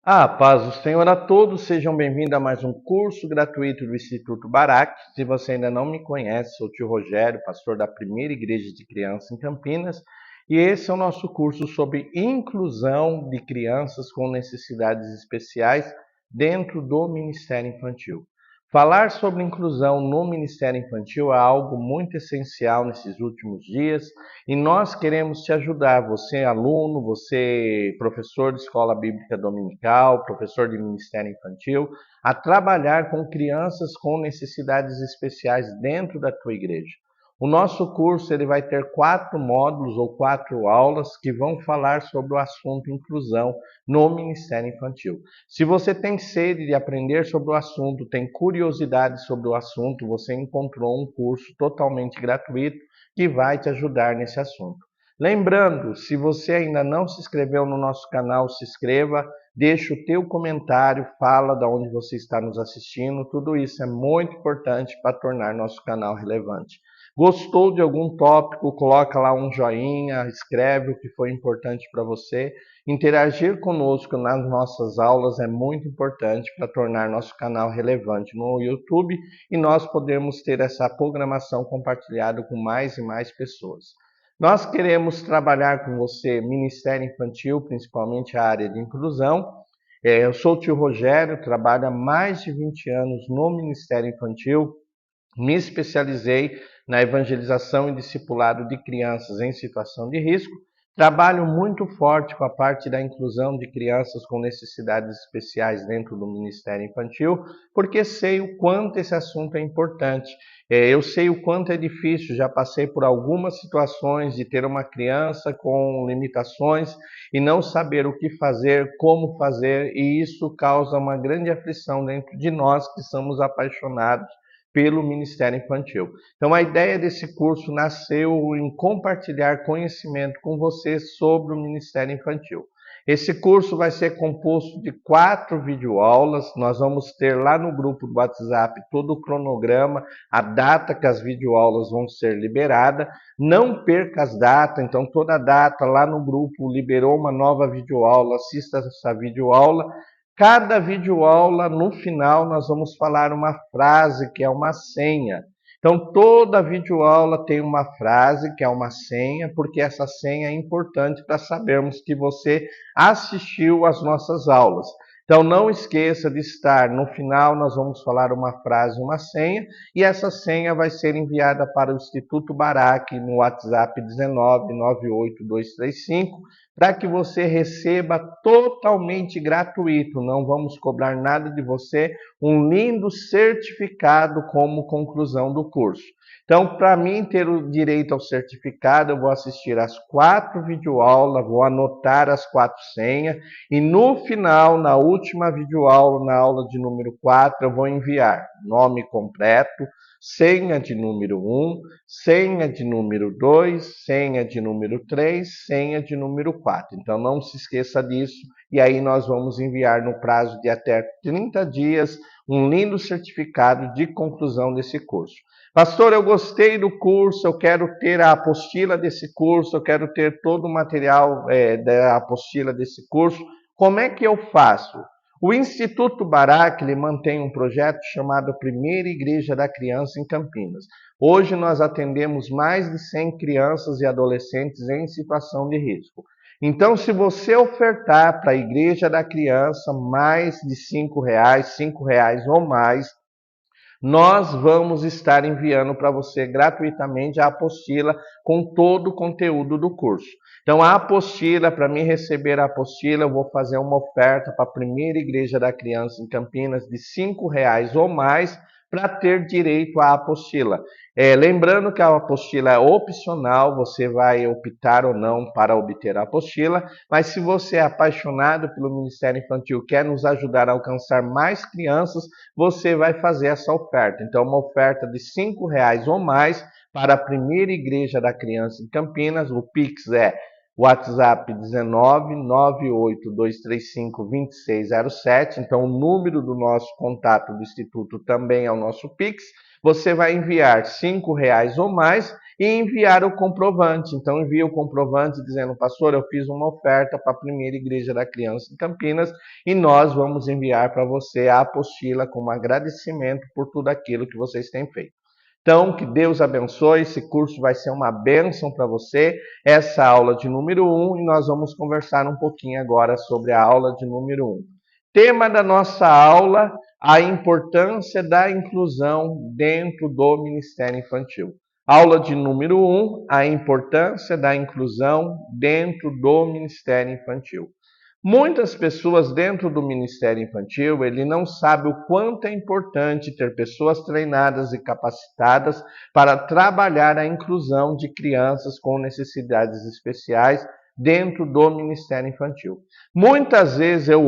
A paz do Senhor a todos, sejam bem-vindos a mais um curso gratuito do Instituto Barak. Se você ainda não me conhece, sou o tio Rogério, pastor da Primeira Igreja de Criança em Campinas, e esse é o nosso curso sobre inclusão de crianças com necessidades especiais dentro do Ministério Infantil. Falar sobre inclusão no Ministério Infantil é algo muito essencial nesses últimos dias e nós queremos te ajudar, você aluno, você professor de escola bíblica dominical, professor de Ministério Infantil, a trabalhar com crianças com necessidades especiais dentro da tua igreja. O nosso curso ele vai ter 4 módulos ou 4 aulas que vão falar sobre o assunto inclusão no Ministério Infantil. Se você tem sede de aprender sobre o assunto, tem curiosidade sobre o assunto, você encontrou um curso totalmente gratuito que vai te ajudar nesse assunto. Lembrando, se você ainda não se inscreveu no nosso canal, se inscreva, deixa o teu comentário, fala de onde você está nos assistindo, tudo isso é muito importante para tornar nosso canal relevante. Gostou de algum tópico, coloca lá um joinha, escreve o que foi importante para você. Interagir conosco nas nossas aulas é muito importante para tornar nosso canal relevante no YouTube e nós podemos ter essa programação compartilhada com mais e mais pessoas. Nós queremos trabalhar com você Ministério Infantil, principalmente a área de inclusão. Eu sou o tio Rogério, trabalho há mais de 20 anos no Ministério Infantil, me especializei na evangelização e discipulado de crianças em situação de risco. Trabalho muito forte com a parte da inclusão de crianças com necessidades especiais dentro do Ministério Infantil, porque sei o quanto esse assunto é importante. Eu sei o quanto é difícil, já passei por algumas situações de ter uma criança com limitações e não saber o que fazer, como fazer, e isso causa uma grande aflição dentro de nós que somos apaixonados pelo Ministério Infantil. Então, a ideia desse curso nasceu em compartilhar conhecimento com você sobre o Ministério Infantil. Esse curso vai ser composto de 4 videoaulas. Nós vamos ter lá no grupo do WhatsApp todo o cronograma, a data que as videoaulas vão ser liberadas. Não perca as datas, então toda data lá no grupo liberou uma nova videoaula, assista essa videoaula. Cada videoaula, no final, nós vamos falar uma frase que é uma senha. Então, toda videoaula tem uma frase que é uma senha, porque essa senha é importante para sabermos que você assistiu às nossas aulas. Então, não esqueça de estar. No final, nós vamos falar uma frase, uma senha, e essa senha vai ser enviada para o Instituto Barak no WhatsApp 1998235, para que você receba totalmente gratuito, não vamos cobrar nada de você, um lindo certificado como conclusão do curso. Então, para mim ter o direito ao certificado, eu vou assistir às 4 videoaulas, vou anotar as 4 senhas, e no final, na última videoaula, na aula de número 4, eu vou enviar nome completo, senha de número 1, senha de número 2, senha de número 3, senha de número 4. Então não se esqueça disso e aí nós vamos enviar no prazo de até 30 dias um lindo certificado de conclusão desse curso. Pastor, eu gostei do curso, eu quero ter a apostila desse curso, eu quero ter todo o material da apostila desse curso. Como é que eu faço? O Instituto Barak ele mantém um projeto chamado Primeira Igreja da Criança em Campinas. Hoje nós atendemos mais de 100 crianças e adolescentes em situação de risco. Então, se você ofertar para a Igreja da Criança mais de R$ 5 ou mais, nós vamos estar enviando para você gratuitamente a apostila com todo o conteúdo do curso. Então, a apostila, para mim receber a apostila, eu vou fazer uma oferta para a Primeira Igreja da Criança em Campinas de R$ 5 ou mais para ter direito à apostila. Lembrando que a apostila é opcional, você vai optar ou não para obter a apostila, mas se você é apaixonado pelo Ministério Infantil, quer nos ajudar a alcançar mais crianças, você vai fazer essa oferta. Então, uma oferta de R$ 5 ou mais para a Primeira Igreja da Criança em Campinas. O Pix é WhatsApp 19982352607. Então, o número do nosso contato do Instituto também é o nosso Pix. Você vai enviar R$ 5 ou mais e enviar o comprovante. Então envia o comprovante dizendo: pastor, eu fiz uma oferta para a primeira igreja da criança em Campinas e nós vamos enviar para você a apostila como agradecimento por tudo aquilo que vocês têm feito. Então, que Deus abençoe, esse curso vai ser uma bênção para você, essa aula de número 1, e nós vamos conversar um pouquinho agora sobre a aula de número 1. Tema da nossa aula, a importância da inclusão dentro do Ministério Infantil. Aula de número 1, a importância da inclusão dentro do Ministério Infantil. Muitas pessoas dentro do Ministério Infantil, ele não sabe o quanto é importante ter pessoas treinadas e capacitadas para trabalhar a inclusão de crianças com necessidades especiais dentro do Ministério Infantil. Muitas vezes eu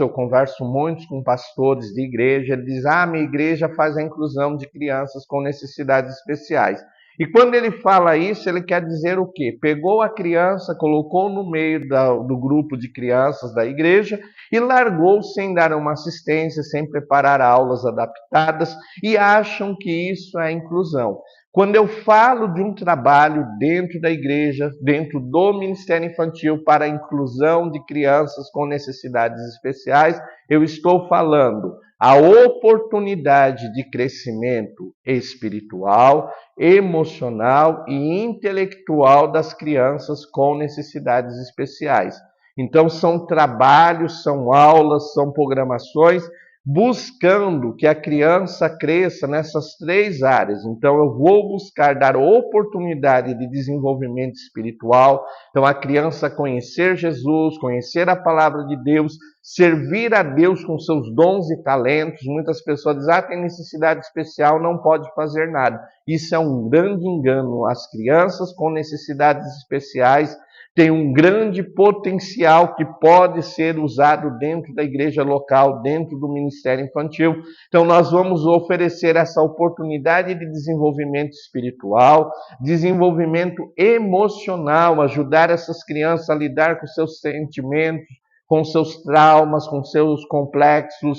converso muito com pastores de igreja, eles dizem: minha igreja faz a inclusão de crianças com necessidades especiais. E quando ele fala isso, ele quer dizer o quê? Pegou a criança, colocou no meio do grupo de crianças da igreja e largou sem dar uma assistência, sem preparar aulas adaptadas e acham que isso é inclusão. Quando eu falo de um trabalho dentro da igreja, dentro do Ministério Infantil para a inclusão de crianças com necessidades especiais, eu estou falando a oportunidade de crescimento espiritual, emocional e intelectual das crianças com necessidades especiais. Então, são trabalhos, são aulas, são programações buscando que a criança cresça nessas 3 áreas. Então, eu vou buscar dar oportunidade de desenvolvimento espiritual. Então, a criança conhecer Jesus, conhecer a palavra de Deus, servir a Deus com seus dons e talentos. Muitas pessoas dizem: tem necessidade especial, não pode fazer nada. Isso é um grande engano. As crianças com necessidades especiais têm um grande potencial que pode ser usado dentro da igreja local, dentro do Ministério Infantil. Então, nós vamos oferecer essa oportunidade de desenvolvimento espiritual, desenvolvimento emocional, ajudar essas crianças a lidar com seus sentimentos, com seus traumas, com seus complexos,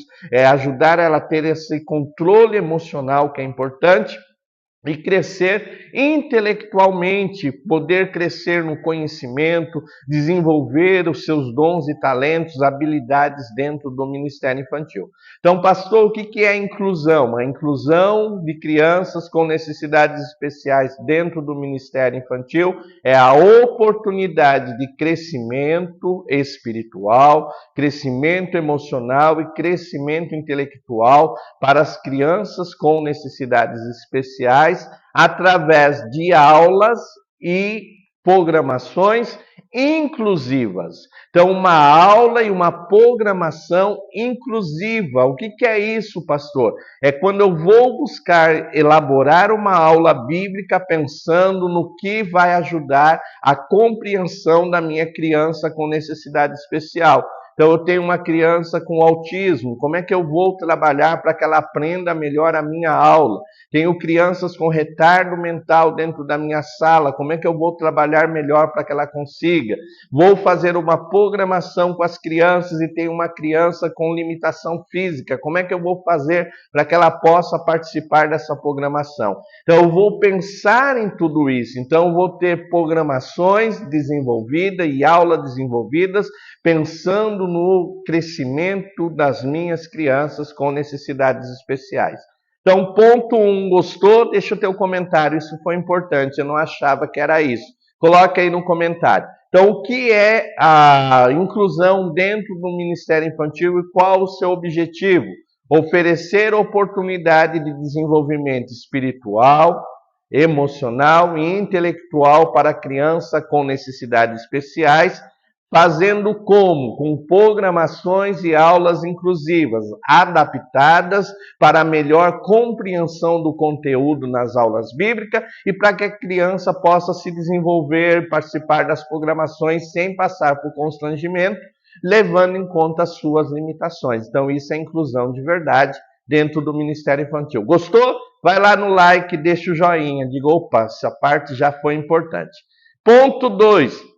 ajudar ela a ter esse controle emocional que é importante, e crescer intelectualmente, poder crescer no conhecimento, desenvolver os seus dons e talentos, habilidades dentro do Ministério Infantil. Então, pastor, o que é inclusão? A inclusão de crianças com necessidades especiais dentro do Ministério Infantil é a oportunidade de crescimento espiritual, crescimento emocional e crescimento intelectual para as crianças com necessidades especiais, através de aulas e programações inclusivas. Então, uma aula e uma programação inclusiva. O que é isso, pastor? É quando eu vou buscar elaborar uma aula bíblica pensando no que vai ajudar a compreensão da minha criança com necessidade especial. Então, eu tenho uma criança com autismo, como é que eu vou trabalhar para que ela aprenda melhor a minha aula? Tenho crianças com retardo mental dentro da minha sala, como é que eu vou trabalhar melhor para que ela consiga? Vou fazer uma programação com as crianças e tenho uma criança com limitação física, como é que eu vou fazer para que ela possa participar dessa programação? Então, eu vou pensar em tudo isso. Então, eu vou ter programações desenvolvidas e aulas desenvolvidas, pensando no crescimento das minhas crianças com necessidades especiais. Então, ponto 1, gostou? Deixa o teu comentário, isso foi importante, eu não achava que era isso. Coloca aí no comentário. Então, o que é a inclusão dentro do Ministério Infantil e qual o seu objetivo? Oferecer oportunidade de desenvolvimento espiritual, emocional e intelectual para a criança com necessidades especiais, fazendo como? Com programações e aulas inclusivas, adaptadas para a melhor compreensão do conteúdo nas aulas bíblicas e para que a criança possa se desenvolver, participar das programações sem passar por constrangimento, levando em conta as suas limitações. Então, isso é inclusão de verdade dentro do Ministério Infantil. Gostou? Vai lá no like, deixa o joinha, diga: opa, essa parte já foi importante. Ponto 2.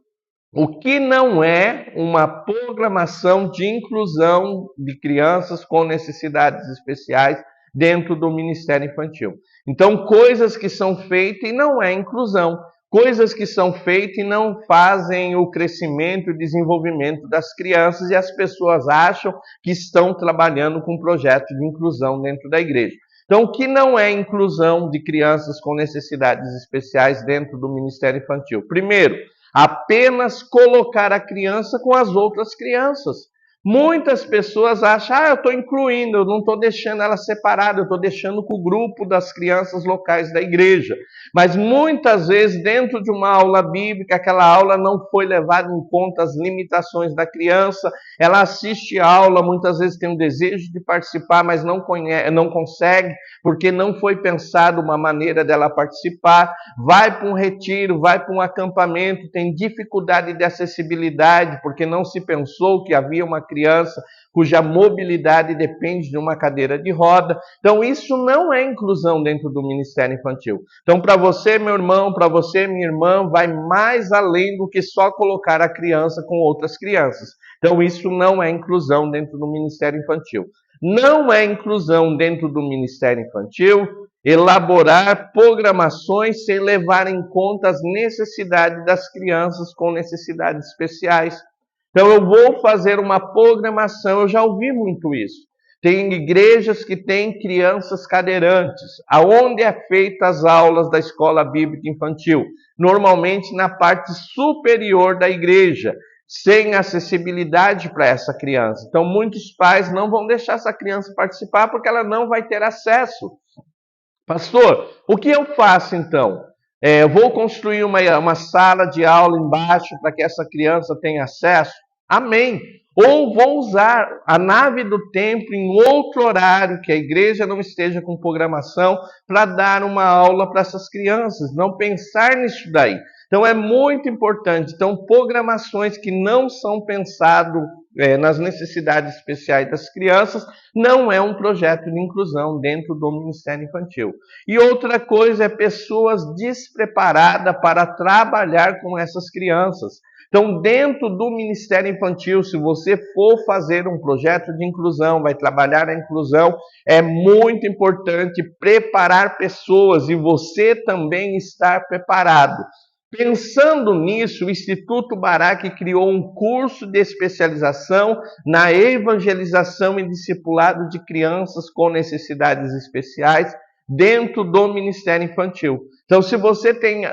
O que não é uma programação de inclusão de crianças com necessidades especiais dentro do Ministério Infantil. Então, coisas que são feitas e não é inclusão, coisas que são feitas e não fazem o crescimento e desenvolvimento das crianças, e as pessoas acham que estão trabalhando com um projeto de inclusão dentro da igreja. Então, o que não é inclusão de crianças com necessidades especiais dentro do Ministério Infantil? Primeiro, apenas colocar a criança com as outras crianças. Muitas pessoas acham, eu estou incluindo, eu não estou deixando ela separada, eu estou deixando com o grupo das crianças locais da igreja. Mas muitas vezes, dentro de uma aula bíblica, aquela aula não foi levada em conta as limitações da criança, ela assiste a aula, muitas vezes tem um desejo de participar, mas não consegue, porque não foi pensado uma maneira dela participar, vai para um retiro, vai para um acampamento, tem dificuldade de acessibilidade, porque não se pensou que havia uma criança cuja mobilidade depende de uma cadeira de roda. Então, isso não é inclusão dentro do Ministério Infantil. Então, para você, meu irmão, para você, minha irmã, vai mais além do que só colocar a criança com outras crianças. Então, isso não é inclusão dentro do Ministério Infantil. Não é inclusão dentro do Ministério Infantil elaborar programações sem levar em conta as necessidades das crianças com necessidades especiais. Então, eu vou fazer uma programação, eu já ouvi muito isso. Tem igrejas que têm crianças cadeirantes, aonde é feita as aulas da escola bíblica infantil, normalmente na parte superior da igreja, sem acessibilidade para essa criança. Então, muitos pais não vão deixar essa criança participar porque ela não vai ter acesso. Pastor, o que eu faço então? Eu vou construir uma sala de aula embaixo para que essa criança tenha acesso? Amém. Ou vou usar a nave do templo em outro horário, que a igreja não esteja com programação, para dar uma aula para essas crianças. Não pensar nisso daí. Então é muito importante. Então, programações que não são pensadas nas necessidades especiais das crianças, não é um projeto de inclusão dentro do Ministério Infantil. E outra coisa é pessoas despreparadas para trabalhar com essas crianças. Então, dentro do Ministério Infantil, se você for fazer um projeto de inclusão, vai trabalhar a inclusão, é muito importante preparar pessoas e você também estar preparado. Pensando nisso, o Instituto Barak criou um curso de especialização na evangelização e discipulado de crianças com necessidades especiais dentro do Ministério Infantil. Então, se você tem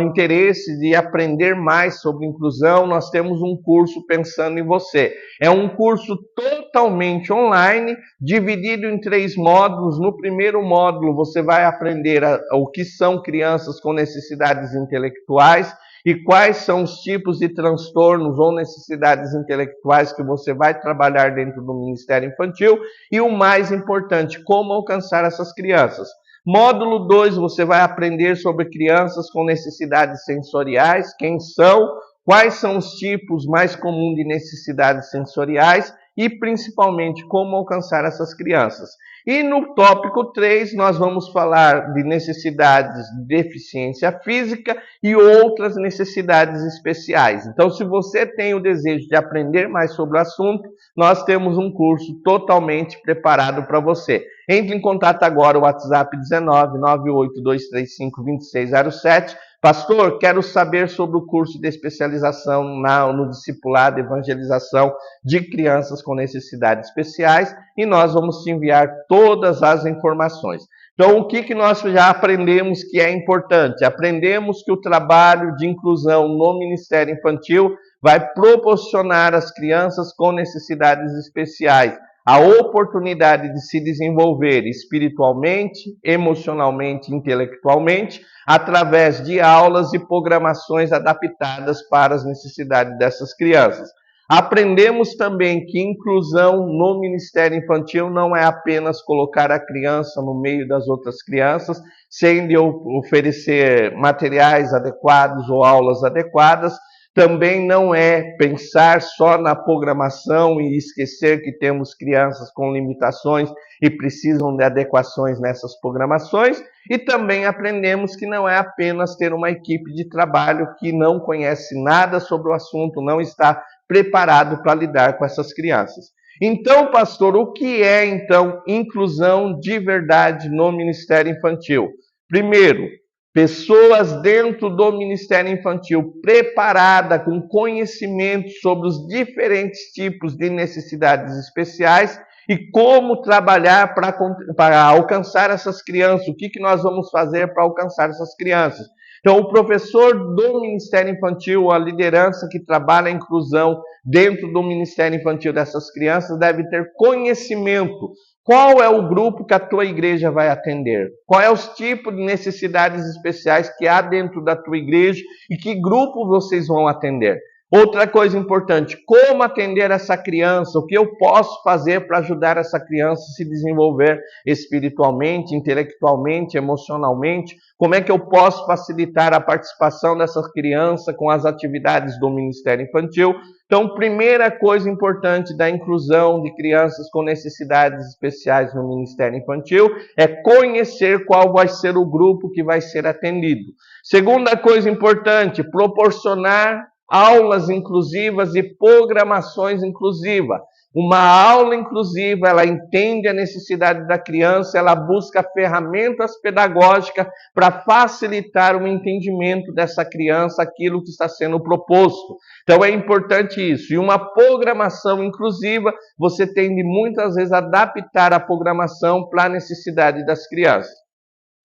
interesse de aprender mais sobre inclusão, nós temos um curso pensando em você. É um curso totalmente online, dividido em 3 módulos. No primeiro módulo, você vai aprender o que são crianças com necessidades intelectuais e quais são os tipos de transtornos ou necessidades intelectuais que você vai trabalhar dentro do Ministério Infantil. E o mais importante, como alcançar essas crianças. Módulo 2, você vai aprender sobre crianças com necessidades sensoriais, quem são, quais são os tipos mais comuns de necessidades sensoriais e, principalmente, como alcançar essas crianças. E no tópico 3, nós vamos falar de necessidades de deficiência física e outras necessidades especiais. Então, se você tem o desejo de aprender mais sobre o assunto, nós temos um curso totalmente preparado para você. Entre em contato agora, o WhatsApp 19 98235 2607. Pastor, quero saber sobre o curso de especialização no discipulado e evangelização de crianças com necessidades especiais e nós vamos te enviar todas as informações. Então, o que nós já aprendemos que é importante? Aprendemos que o trabalho de inclusão no Ministério Infantil vai proporcionar às crianças com necessidades especiais a oportunidade de se desenvolver espiritualmente, emocionalmente, intelectualmente, através de aulas e programações adaptadas para as necessidades dessas crianças. Aprendemos também que inclusão no Ministério Infantil não é apenas colocar a criança no meio das outras crianças, sem oferecer materiais adequados ou aulas adequadas. Também não é pensar só na programação e esquecer que temos crianças com limitações e precisam de adequações nessas programações. E também aprendemos que não é apenas ter uma equipe de trabalho que não conhece nada sobre o assunto, não está preparado para lidar com essas crianças. Então, pastor, o que é, então, inclusão de verdade no Ministério Infantil? Primeiro, pessoas dentro do Ministério Infantil preparada com conhecimento sobre os diferentes tipos de necessidades especiais e como trabalhar para alcançar essas crianças, o que nós vamos fazer para alcançar essas crianças. Então, o professor do Ministério Infantil, a liderança que trabalha a inclusão dentro do Ministério Infantil dessas crianças, deve ter conhecimento. Qual é o grupo que a tua igreja vai atender? Qual é os tipos de necessidades especiais que há dentro da tua igreja e que grupo vocês vão atender? Outra coisa importante, como atender essa criança? O que eu posso fazer para ajudar essa criança a se desenvolver espiritualmente, intelectualmente, emocionalmente? Como é que eu posso facilitar a participação dessa criança com as atividades do Ministério Infantil? Então, primeira coisa importante da inclusão de crianças com necessidades especiais no Ministério Infantil é conhecer qual vai ser o grupo que vai ser atendido. Segunda coisa importante, proporcionar aulas inclusivas e programações inclusivas. Uma aula inclusiva, ela entende a necessidade da criança, ela busca ferramentas pedagógicas para facilitar o entendimento dessa criança, aquilo que está sendo proposto. Então é importante isso. E uma programação inclusiva, você tem de muitas vezes adaptar a programação para a necessidade das crianças.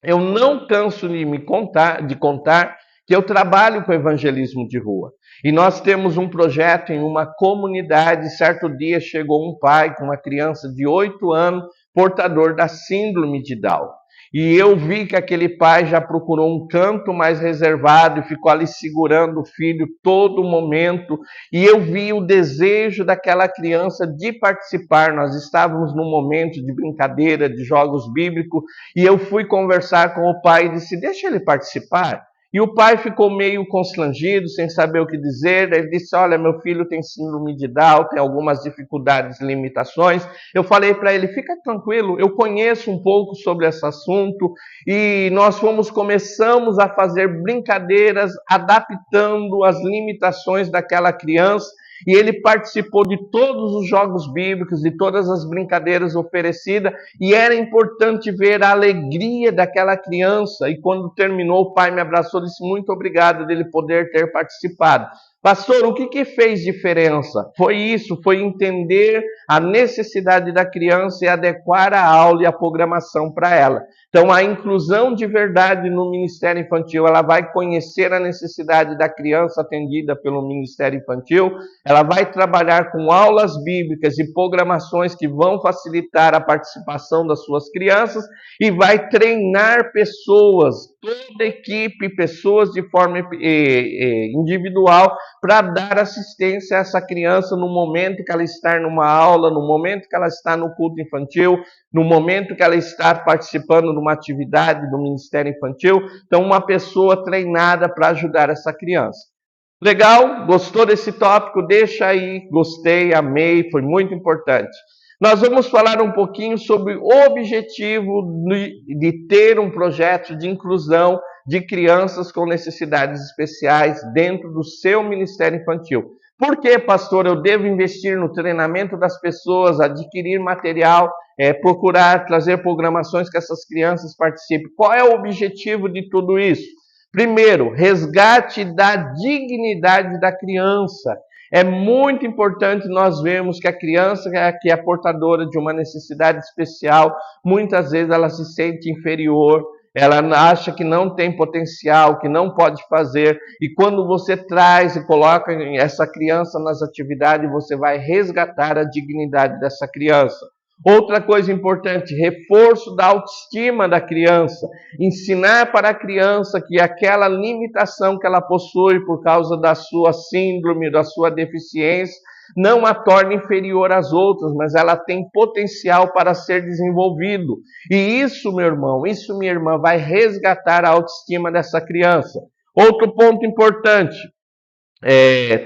Eu não canso de contar que eu trabalho com evangelismo de rua. E nós temos um projeto em uma comunidade. Certo dia chegou um pai com uma criança de 8 anos, portador da síndrome de Down. E eu vi que aquele pai já procurou um canto mais reservado e ficou ali segurando o filho todo momento. E eu vi o desejo daquela criança de participar. Nós estávamos num momento de brincadeira, de jogos bíblicos, e eu fui conversar com o pai e disse, deixa ele participar. E o pai ficou meio constrangido, sem saber o que dizer. Ele disse, olha, meu filho tem síndrome de Down, tem algumas dificuldades e limitações. Eu falei para ele, fica tranquilo, eu conheço um pouco sobre esse assunto. E nós começamos a fazer brincadeiras, adaptando as limitações daquela criança. E ele participou de todos os jogos bíblicos, de todas as brincadeiras oferecidas, e era importante ver a alegria daquela criança. E quando terminou, o pai me abraçou e disse, muito obrigado dele poder ter participado. Pastor, o que fez diferença? Foi isso, foi entender a necessidade da criança e adequar a aula e a programação para ela. Então, a inclusão de verdade no Ministério Infantil, ela vai conhecer a necessidade da criança atendida pelo Ministério Infantil, ela vai trabalhar com aulas bíblicas e programações que vão facilitar a participação das suas crianças e vai treinar pessoas, toda a equipe, pessoas de forma individual, para dar assistência a essa criança no momento que ela está numa aula, no momento que ela está no culto infantil, no momento que ela está participando de uma atividade do Ministério Infantil. Então, uma pessoa treinada para ajudar essa criança. Legal? Gostou desse tópico? Deixa aí, gostei, amei, foi muito importante. Nós vamos falar um pouquinho sobre o objetivo de ter um projeto de inclusão de crianças com necessidades especiais dentro do seu Ministério Infantil. Por que, pastor, eu devo investir no treinamento das pessoas, adquirir material, procurar trazer programações que essas crianças participem? Qual é o objetivo de tudo isso? Primeiro, resgate da dignidade da criança. É muito importante nós vermos que a criança que é portadora de uma necessidade especial, muitas vezes ela se sente inferior, ela acha que não tem potencial, que não pode fazer. E quando você traz e coloca essa criança nas atividades, você vai resgatar a dignidade dessa criança. Outra coisa importante, reforço da autoestima da criança. Ensinar para a criança que aquela limitação que ela possui por causa da sua síndrome, da sua deficiência, não a torna inferior às outras, mas ela tem potencial para ser desenvolvido. E isso, meu irmão, isso, minha irmã, vai resgatar a autoestima dessa criança. Outro ponto importante,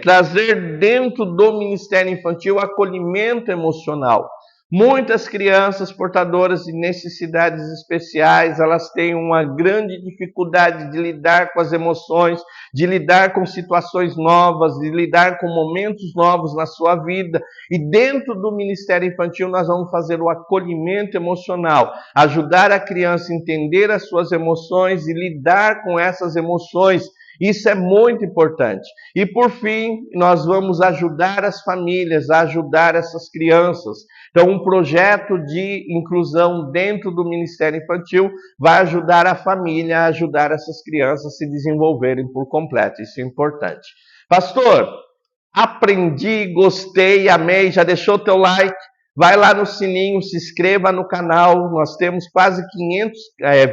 trazer dentro do Ministério Infantil acolhimento emocional. Muitas crianças portadoras de necessidades especiais, elas têm uma grande dificuldade de lidar com as emoções, de lidar com situações novas, de lidar com momentos novos na sua vida. E dentro do Ministério Infantil nós vamos fazer o acolhimento emocional, ajudar a criança a entender as suas emoções e lidar com essas emoções. Isso é muito importante. E por fim, nós vamos ajudar as famílias a ajudar essas crianças. Então, um projeto de inclusão dentro do Ministério Infantil vai ajudar a família a ajudar essas crianças a se desenvolverem por completo. Isso é importante. Pastor, aprendi, gostei, amei, já deixou teu like? Vai lá no sininho, se inscreva no canal. Nós temos quase 500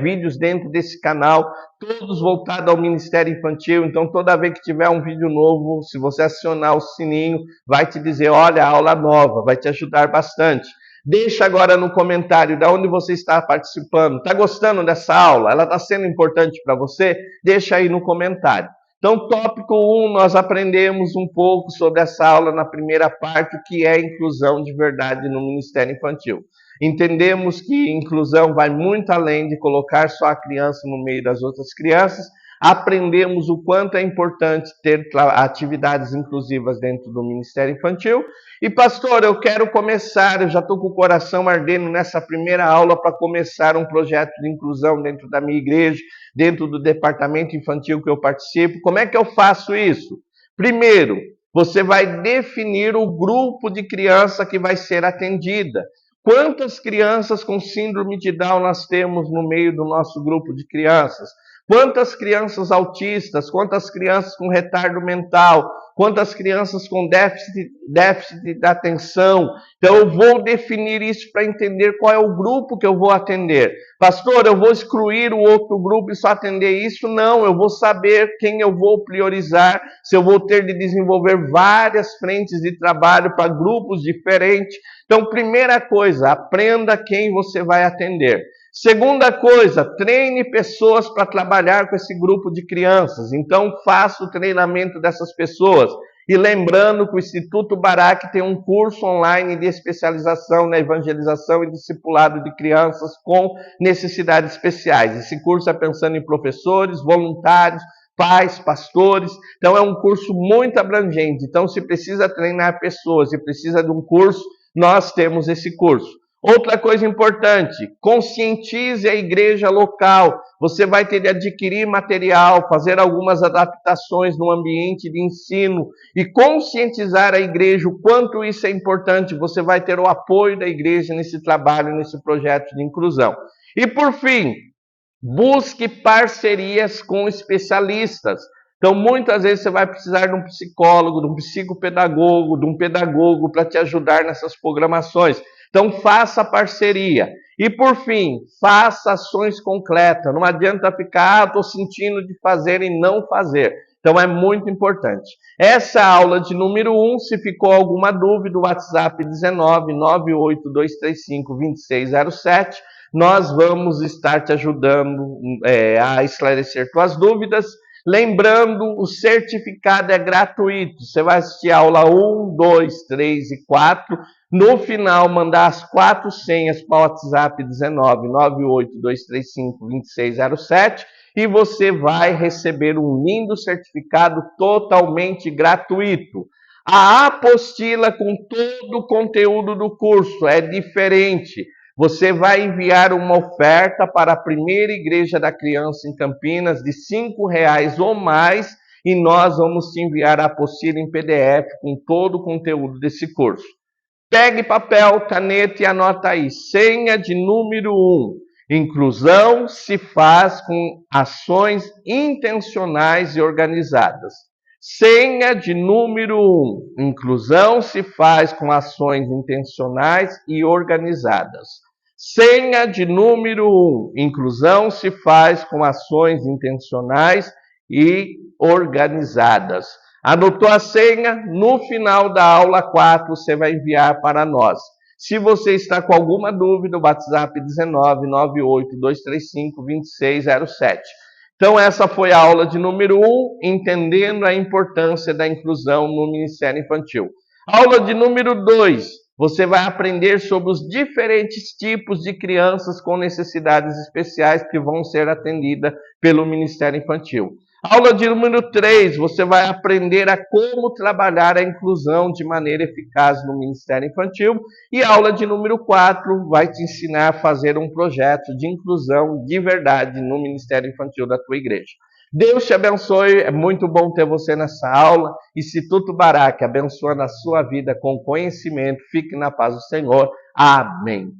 vídeos dentro desse canal, todos voltados ao Ministério Infantil. Então, toda vez que tiver um vídeo novo, se você acionar o sininho, vai te dizer, olha, aula nova, vai te ajudar bastante. Deixa agora no comentário de onde você está participando. Está gostando dessa aula? Ela está sendo importante para você? Deixa aí no comentário. Então, tópico 1, nós aprendemos um pouco sobre essa aula na primeira parte, o que é inclusão de verdade no Ministério Infantil. Entendemos que inclusão vai muito além de colocar só a criança no meio das outras crianças. Aprendemos o quanto é importante ter atividades inclusivas dentro do Ministério Infantil. E pastor, eu quero começar, eu já estou com o coração ardendo nessa primeira aula para começar um projeto de inclusão dentro da minha igreja, dentro do departamento infantil que eu participo. Como é que eu faço isso? Primeiro, você vai definir o grupo de criança que vai ser atendida. Quantas crianças com síndrome de Down nós temos no meio do nosso grupo de crianças? Quantas crianças autistas, quantas crianças com retardo mental, quantas crianças com déficit da atenção. Então eu vou definir isso para entender qual é o grupo que eu vou atender. Pastor, eu vou excluir o outro grupo e só atender isso? Não, eu vou saber quem eu vou priorizar, se eu vou ter de desenvolver várias frentes de trabalho para grupos diferentes. Então, primeira coisa, aprenda quem você vai atender. Segunda coisa, treine pessoas para trabalhar com esse grupo de crianças. Então, faça o treinamento dessas pessoas. E lembrando que o Instituto Barak tem um curso online de especialização na evangelização e discipulado de crianças com necessidades especiais. Esse curso é pensando em professores, voluntários, pais, pastores. Então, é um curso muito abrangente. Então, se precisa treinar pessoas e precisa de um curso, nós temos esse curso. Outra coisa importante, conscientize a igreja local. Você vai ter de adquirir material, fazer algumas adaptações no ambiente de ensino e conscientizar a igreja o quanto isso é importante. Você vai ter o apoio da igreja nesse trabalho, nesse projeto de inclusão. E por fim, busque parcerias com especialistas. Então, muitas vezes você vai precisar de um psicólogo, de um psicopedagogo, de um pedagogo para te ajudar nessas programações. Então, faça parceria. E, por fim, faça ações concretas. Não adianta ficar, estou sentindo de fazer e não fazer. Então, é muito importante. Essa aula de número 1, se ficou alguma dúvida, o WhatsApp 19 98235 2607. Nós vamos estar te ajudando a esclarecer suas dúvidas. Lembrando, o certificado é gratuito. Você vai assistir a aula 1, 2, 3 e 4. No final, mandar as 4 senhas para o WhatsApp 19 98235 2607 e você vai receber um lindo certificado totalmente gratuito. A apostila com todo o conteúdo do curso é diferente. Você vai enviar uma oferta para a primeira igreja da criança em Campinas de R$5 ou mais e nós vamos te enviar a apostila em PDF com todo o conteúdo desse curso. Pegue papel, caneta e anota aí. Senha de número 1. Inclusão se faz com ações intencionais e organizadas. Senha de número 1. Inclusão se faz com ações intencionais e organizadas. Senha de número 1. Inclusão se faz com ações intencionais e organizadas. Anotou a senha? No final da aula 4, você vai enviar para nós. Se você está com alguma dúvida, o WhatsApp 19 98235 2607. Então, essa foi a aula de número 1, entendendo a importância da inclusão no Ministério Infantil. Aula de número 2, Você vai aprender sobre os diferentes tipos de crianças com necessidades especiais que vão ser atendidas pelo Ministério Infantil. Aula de número 3, você vai aprender a como trabalhar a inclusão de maneira eficaz no Ministério Infantil. E aula de número 4 vai te ensinar a fazer um projeto de inclusão de verdade no Ministério Infantil da tua igreja. Deus te abençoe, é muito bom ter você nessa aula. Instituto Barak, abençoando a sua vida com conhecimento. Fique na paz do Senhor. Amém.